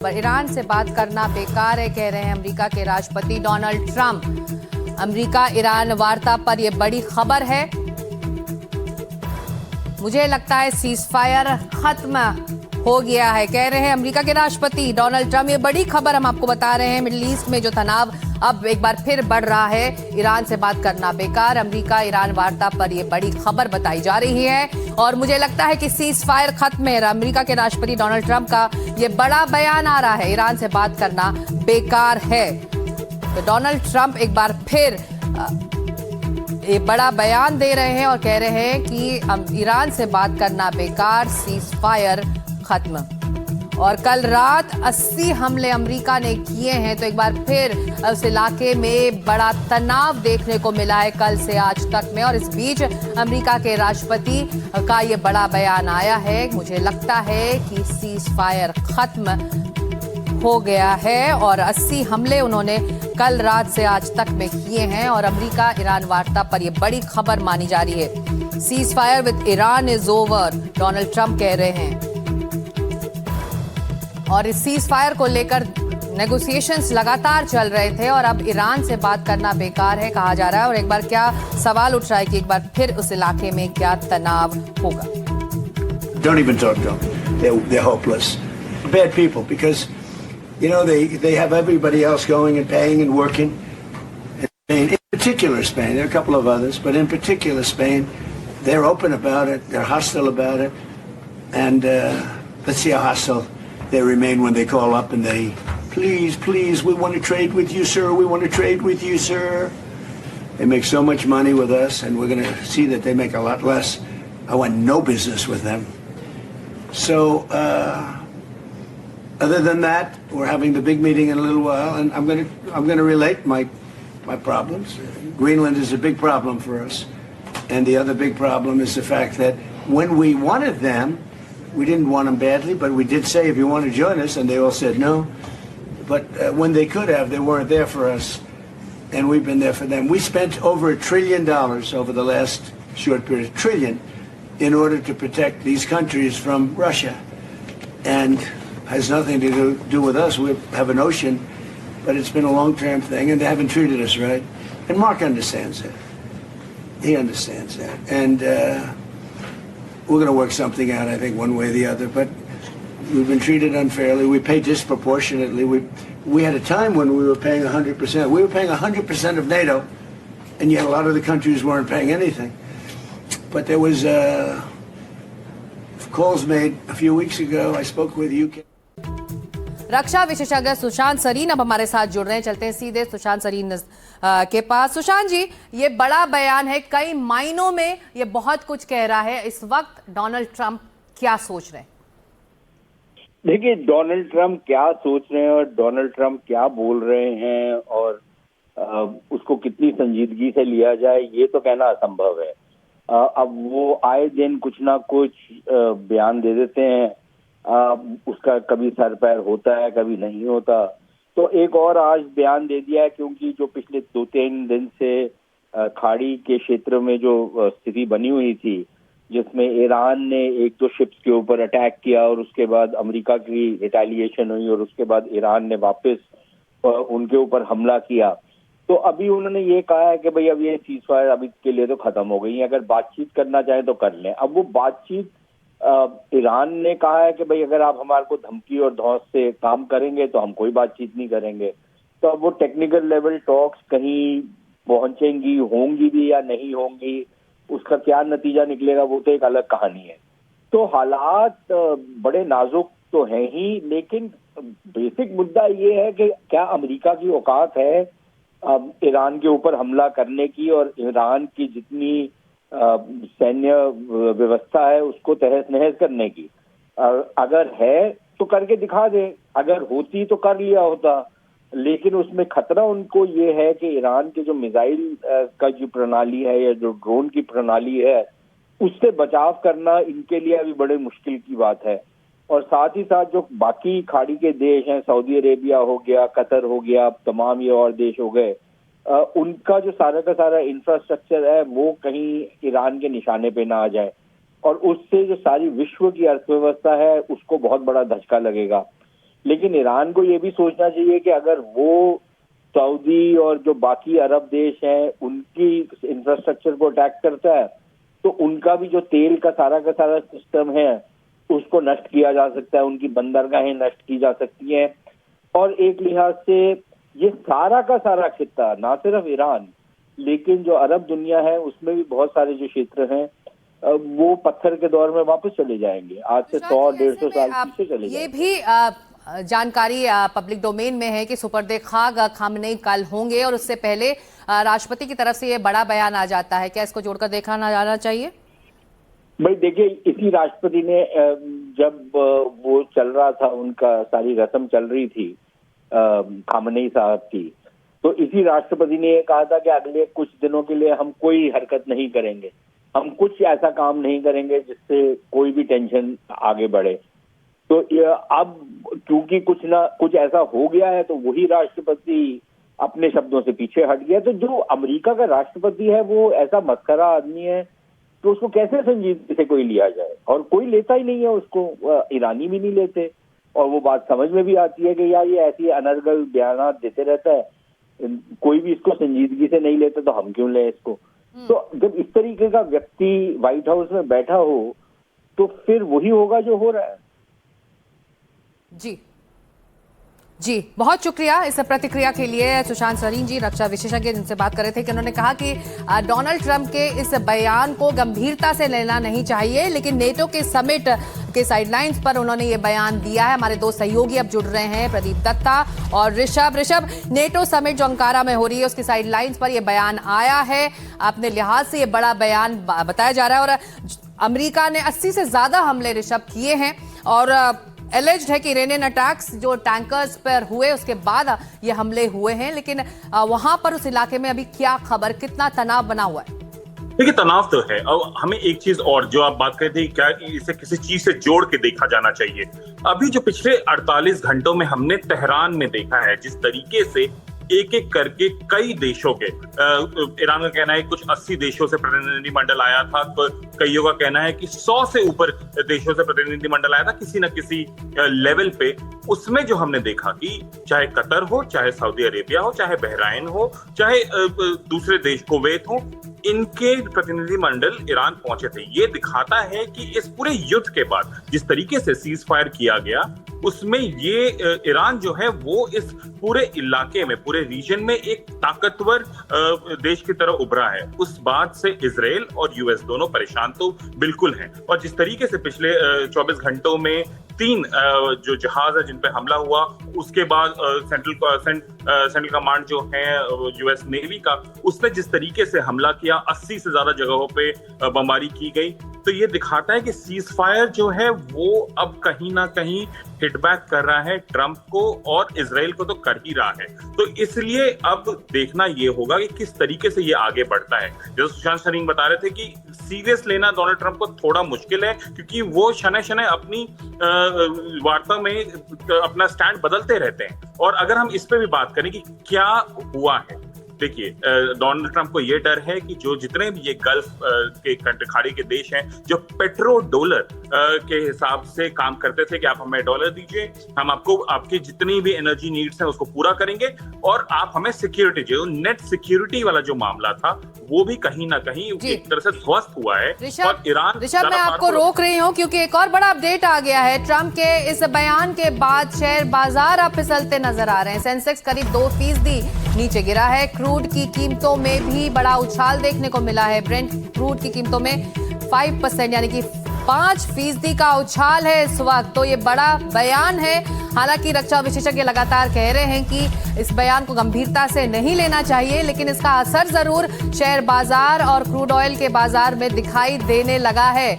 पर ईरान से बात करना बेकार है, कह रहे हैं अमेरिका के राष्ट्रपति डोनाल्ड ट्रंप। अमेरिका ईरान वार्ता पर यह बड़ी खबर है। मुझे लगता है सीजफायर खत्म हो गया है, कह रहे हैं अमेरिका के राष्ट्रपति डोनाल्ड ट्रंप। ये बड़ी खबर हम आपको बता रहे हैं। मिडिल ईस्ट में जो तनाव अब एक बार फिर बढ़ रहा है, ईरान से बात करना बेकार, अमेरिका ईरान वार्ता पर यह बड़ी खबर बताई जा रही है। और मुझे लगता है कि सीज फायर खत्म है। अमेरिका के राष्ट्रपति डोनाल्ड ट्रंप का यह बड़ा बयान आ रहा है, ईरान से बात करना बेकार है। तो डोनाल्ड ट्रंप एक बार फिर ये बड़ा बयान दे रहे हैं और कह रहे हैं कि ईरान से बात करना बेकार, सीज फायर खत्म। और कल रात 80 हमले अमेरिका ने किए हैं, तो एक बार फिर उस इलाके में बड़ा तनाव देखने को मिला है कल से आज तक में। और इस बीच अमेरिका के राष्ट्रपति का ये बड़ा बयान आया है। मुझे लगता है कि सीज फायर खत्म हो गया है और 80 हमले उन्होंने कल रात से आज तक में किए हैं। और अमेरिका ईरान वार्ता पर यह बड़ी खबर मानी जा रही है। Cease fire with Iran is over, Donald Trump कह रहे हैं। और इस सीज फायर को लेकर नेगोशिएशंस लगातार चल रहे थे और अब ईरान से बात करना बेकार है कहा जा रहा है। और एक बार क्या सवाल उठ रहा है कि एक बार फिर उस इलाके में क्या तनाव होगा। Don't even talk to them. They're hopeless. Bad people because, you know, they have everybody else going and paying and working. In particular Spain, there are a couple of others, but in particular Spain, they're open about it. They're hostile about it. And let's see how hostile they remain when they call up and they, please, we want to trade with you, sir. We want to trade with you, sir. They make so much money with us, and we're going to see that they make a lot less. I want no business with them. So, other than that, we're having the big meeting in a little while, and I'm going to relate my problems. Greenland is a big problem for us, and the other big problem is the fact that when we wanted them, we didn't want them badly, but we did say, if you want to join us, and they all said no. But when they could have, they weren't there for us, and we've been there for them. We spent over $1 trillion over the last short period, $1 trillion, in order to protect these countries from Russia. And has nothing to do with us. We have an ocean, but it's been a long-term thing, and they haven't treated us right. And Mark understands that. He understands that. And we're going to work something out, I think, one way or the other. But we've been treated unfairly. We pay disproportionately. We had a time when we were paying 100%. We were paying 100% of NATO, and yet a lot of the countries weren't paying anything. But there was calls made a few weeks ago. I spoke with UK. रक्षा विशेषज्ञ सुशांत सरीन अब हमारे साथ जुड़ रहे हैं। चलते हैं सीधे सुशांत सरीन के पास। सुशांत जी, ये बड़ा बयान है, कई मायनों में ये बहुत कुछ कह रहा है। इस वक्त डोनाल्ड ट्रंप क्या सोच रहे हैं? देखिए, डोनाल्ड ट्रंप क्या सोच रहे हैं और डोनाल्ड ट्रंप क्या बोल रहे हैं और उसको कितनी संजीदगी से लिया जाए, ये तो कहना असंभव है। अब वो आए दिन कुछ ना कुछ बयान दे देते हैं। उसका कभी सर पैर होता है, कभी नहीं होता। तो एक और आज बयान दे दिया है, क्योंकि जो पिछले 2-3 दिन से खाड़ी के क्षेत्र में जो स्थिति बनी हुई थी, जिसमें ईरान ने 1-2 शिप्स के ऊपर अटैक किया और उसके बाद अमेरिका की रिटेलिएशन हुई और उसके बाद ईरान ने वापस उनके ऊपर हमला किया। तो अभी उन्होंने ये कहा है कि भाई अब ये सीज फायर अभी के लिए तो खत्म हो गई है, अगर बातचीत करना चाहें तो कर लें। अब वो बातचीत ईरान ने कहा है कि भाई अगर आप हमारे को धमकी और धौंस से काम करेंगे तो हम कोई बातचीत नहीं करेंगे। तो अब वो टेक्निकल लेवल टॉक्स कहीं पहुंचेंगी, होंगी भी या नहीं होंगी, उसका क्या नतीजा निकलेगा वो तो एक अलग कहानी है। तो हालात बड़े नाजुक तो हैं ही, लेकिन बेसिक मुद्दा ये है कि क्या अमेरिका की औकात है ईरान के ऊपर हमला करने की और ईरान की जितनी सैन्य व्यवस्था है उसको तहस नहस करने की। अगर है तो करके दिखा दे, अगर होती तो कर लिया होता। लेकिन उसमें खतरा उनको ये है कि ईरान के जो मिसाइल का जो प्रणाली है या जो ड्रोन की प्रणाली है, उससे बचाव करना इनके लिए अभी बड़े मुश्किल की बात है। और साथ ही साथ जो बाकी खाड़ी के देश हैं, सऊदी अरेबिया हो गया, कतर हो गया, तमाम ये और देश हो गए, उनका जो सारा का सारा इंफ्रास्ट्रक्चर है वो कहीं ईरान के निशाने पे ना आ जाए। और उससे जो सारी विश्व की अर्थव्यवस्था है उसको बहुत बड़ा धक्का लगेगा। लेकिन ईरान को ये भी सोचना चाहिए कि अगर वो सऊदी और जो बाकी अरब देश हैं उनकी इंफ्रास्ट्रक्चर को अटैक करता है तो उनका भी जो तेल का सारा सिस्टम है उसको नष्ट किया जा सकता है, उनकी बंदरगाहें नष्ट की जा सकती हैं। और एक लिहाज से ये सारा का सारा खित्ता, ना सिर्फ ईरान लेकिन जो अरब दुनिया है उसमें भी बहुत सारे जो क्षेत्र हैं वो पत्थर के दौर में वापस चले जाएंगे, आज से 100-150 साल पीछे चले जाएंगे। ये भी जानकारी पब्लिक डोमेन में है कि सुपर्दे खाग खामनेई कल होंगे और उससे पहले राष्ट्रपति की तरफ से ये बड़ा बयान आ जाता है। क्या इसको जोड़कर देखा ना जाना चाहिए? भाई देखिए, इसी राष्ट्रपति ने जब वो चल रहा था, उनका सारी रस्म चल रही थी खामनेई साहब की, तो इसी राष्ट्रपति ने ये कहा था कि अगले कुछ दिनों के लिए हम कोई हरकत नहीं करेंगे, हम कुछ ऐसा काम नहीं करेंगे जिससे कोई भी टेंशन आगे बढ़े। तो अब क्योंकि कुछ ऐसा हो गया है तो वही राष्ट्रपति अपने शब्दों से पीछे हट गया। तो जो अमेरिका का राष्ट्रपति है वो ऐसा मस्खरा आदमी है तो उसको कैसे संजीदगी से कोई लिया जाए, और कोई लेता ही नहीं है उसको, ईरानी भी नहीं लेते। और वो बात समझ में भी आती है कि यार ये ऐसी अनर्गल बयान देते रहता है, कोई भी इसको संजीदगी से नहीं लेता तो हम क्यों लें इसको। तो जब इस तरीके का व्यक्ति व्हाइट हाउस में बैठा हो तो फिर वही होगा जो हो रहा है। जी, बहुत शुक्रिया इस प्रतिक्रिया के लिए सुशांत सरीन जी, रक्षा विशेषज्ञ, जिनसे बात कर रहे थे कि उन्होंने कहा कि डोनाल्ड ट्रंप के इस बयान को गंभीरता से लेना नहीं चाहिए, लेकिन नेटो के समिट के साइडलाइंस पर उन्होंने ये बयान दिया है। हमारे दो सहयोगी अब जुड़ रहे हैं, प्रदीप दत्ता और ऋषभ। नेटो समिट जो अंकारा में हो रही है उसकी साइडलाइंस पर यह बयान आया है, अपने लिहाज से ये बड़ा बयान बताया जा रहा है। और अमेरिका ने 80 से ज्यादा हमले ऋषभ किए हैं और एलिज्ड है कि इरानियन अटैक्स जो टैंकर्स पर हुए उसके बाद ये हमले हुए हैं। लेकिन वहां पर उस इलाके में अभी क्या खबर, कितना तनाव बना हुआ है? देखिए, तनाव तो है। और हमें एक चीज और जो आप बात कर रहे थे, क्या इसे किसी चीज से जोड़ के देखा जाना चाहिए। अभी जो पिछले 48 घंटों में हमने तेहरान में देखा है, जिस तरीके से एक एक करके कई देशों के, ईरान का कहना है कुछ 80 देशों से प्रतिनिधि मंडल आया था, कईयों का कहना है कि 100 से ऊपर देशों से प्रतिनिधि मंडल आया था किसी न किसी लेवल पे। उसमें जो हमने देखा कि चाहे कतर हो, चाहे सऊदी अरेबिया हो, चाहे बहराइन हो, चाहे दूसरे देश कुवैत हो, इनके प्रतिनिधि मंडल ईरान पहुंचे थे। ये दिखाता है कि इस पूरे युद्ध के बाद जिस तरीके से सीज फायर किया गया उसमें ये ईरान जो है वो इस पूरे इलाके में, पूरे रीजन में एक ताकतवर देश की तरह उभरा है। उस बात से इजराइल और यूएस दोनों परेशान तो बिल्कुल हैं। और जिस तरीके से पिछले 24 घंटों में 3 जो जहाज है जिन पे हमला हुआ, उसके बाद सेंट्रल कमांड जो है यूएस नेवी का, उसने जिस तरीके से हमला किया, 80 से ज्यादा जगहों पे बमबारी की गई, तो ये दिखाता है कि सीज फायर जो है वो अब कहीं ना कहीं हिटबैक कर रहा है ट्रंप को, और इजराइल को तो कर ही रहा है। तो इसलिए अब देखना ये होगा कि किस तरीके से ये आगे बढ़ता है। जैसे सुशांत सरीन बता रहे थे कि सीरियस लेना डोनाल्ड ट्रंप को थोड़ा मुश्किल है, क्योंकि वो शनै शनै अपनी वार्ता में अपना स्टैंड बदलते रहते हैं। और अगर हम इस पे भी बात करें कि क्या हुआ है, देखिए, डोनाल्ड ट्रंप को यह डर है कि जो जितने भी ये गल्फ के खाड़ी के देश हैं जो पेट्रो डॉलर के हिसाब से काम करते थे कि आप हमें डॉलर दीजिए, हम आपको आपकी जितनी भी एनर्जी नीड्स हैं उसको पूरा करेंगे, और आप हमें सिक्योरिटी, जो नेट सिक्योरिटी वाला जो मामला था वो भी कहीं ना कहीं एक तरह से ध्वस्त हुआ है। और ईरान, ऋषभ, मैं आपको रोक रही हूँ क्योंकि एक और बड़ा अपडेट आ गया है। ट्रंप के इस बयान के बाद शेयर बाजार अब फिसलते नजर आ रहे हैं। सेंसेक्स करीब 2% नीचे गिरा है। क्रूड की कीमतों में भी बड़ा उछाल देखने को मिला है। ब्रेंट क्रूड की कीमतों में 5% यानी कि 5% का उछाल है इस वक्त। तो ये बड़ा बयान है। हालांकि रक्षा विशेषज्ञ लगातार कह रहे हैं कि इस बयान को गंभीरता से नहीं लेना चाहिए, लेकिन इसका असर जरूर शेयर बाजार और क्रूड ऑयल के बाजार में दिखाई देने लगा है।